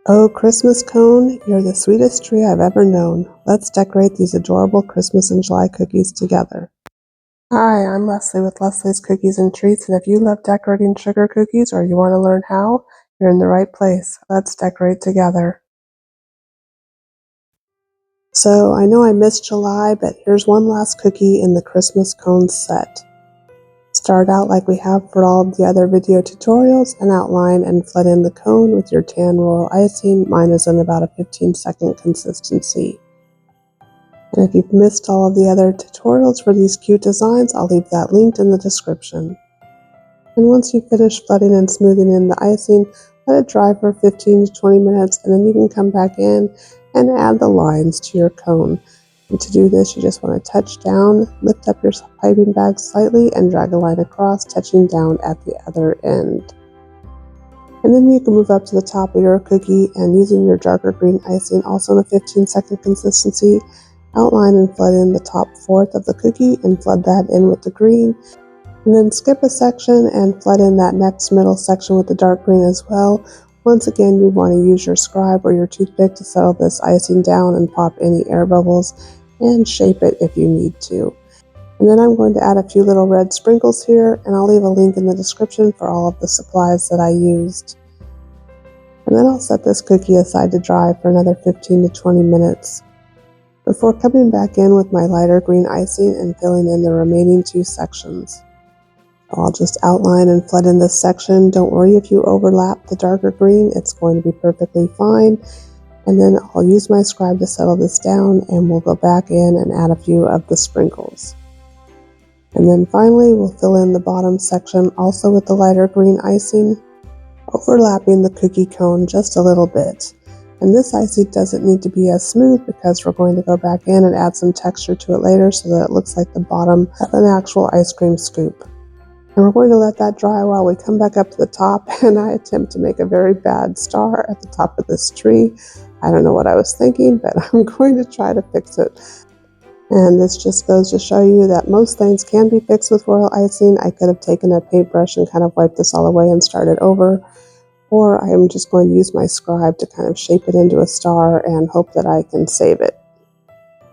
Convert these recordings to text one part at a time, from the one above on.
Oh, Christmas cone, you're the sweetest tree I've ever known. Let's decorate these adorable Christmas in July cookies together. Hi, I'm Leslie with Leslie's Cookies and Treats, and if you love decorating sugar cookies or you want to learn how, you're in the right place. Let's decorate together. So, I know I missed July, but here's one last cookie in the Christmas cone set. Start out like we have for all the other video tutorials and outline and flood in the cone with your tan royal icing. Mine is in about a 15-second consistency. And if you've missed all of the other tutorials for these cute designs, I'll leave that linked in the description. And once you finish flooding and smoothing in the icing, let it dry for 15 to 20 minutes, and then you can come back in and add the lines to your cone. And to do this, you just want to touch down, lift up your piping bag slightly, and drag a line across, touching down at the other end. And then you can move up to the top of your cookie, and using your darker green icing, also in a 15-second consistency, outline and flood in the top fourth of the cookie and flood that in with the green. And then skip a section and flood in that next middle section with the dark green as well. Once again, you want to use your scribe or your toothpick to settle this icing down and pop any air bubbles and shape it if you need to. And then I'm going to add a few little red sprinkles here, and I'll leave a link in the description for all of the supplies that I used. And then I'll set this cookie aside to dry for another 15 to 20 minutes before coming back in with my lighter green icing and filling in the remaining two sections. I'll just outline and flood in this section. Don't worry if you overlap the darker green, it's going to be perfectly fine. And then I'll use my scribe to settle this down, and we'll go back in and add a few of the sprinkles. And then finally, we'll fill in the bottom section also with the lighter green icing, overlapping the cookie cone just a little bit. And this icing doesn't need to be as smooth because we're going to go back in and add some texture to it later so that it looks like the bottom of an actual ice cream scoop. And we're going to let that dry while we come back up to the top, and I attempt to make a very bad star at the top of this tree. I don't know what I was thinking, but I'm going to try to fix it. And this just goes to show you that most things can be fixed with royal icing. I could have taken a paintbrush and kind of wiped this all away and started over, or I'm just going to use my scribe to kind of shape it into a star and hope that I can save it.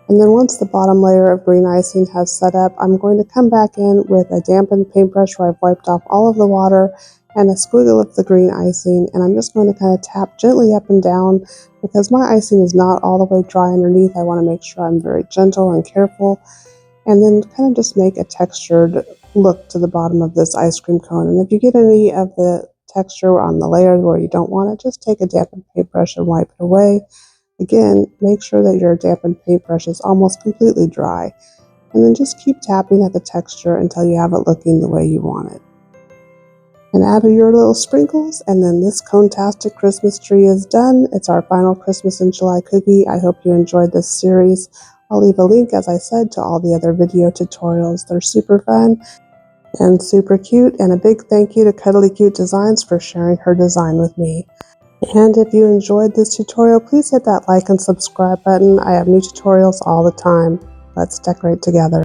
And then once the bottom layer of green icing has set up, I'm going to come back in with a dampened paintbrush where I've wiped off all of the water and a squiggle of the green icing, and I'm just going to kind of tap gently up and down because my icing is not all the way dry underneath. I want to make sure I'm very gentle and careful, and then kind of just make a textured look to the bottom of this ice cream cone. And if you get any of the texture on the layer where you don't want it, just take a dampened paintbrush and wipe it away. Again, make sure that your dampened paintbrush is almost completely dry, and then just keep tapping at the texture until you have it looking the way you want it. And add your little sprinkles, and then this cone-tastic Christmas tree is done. It's our final Christmas in July cookie. I hope you enjoyed this series. I'll leave a link, as I said, to all the other video tutorials. They're super fun and super cute, and a big thank you to Cuddly Cute Designs for sharing her design with me. And if you enjoyed this tutorial, please hit that like and subscribe button. I have new tutorials all the time. Let's decorate together.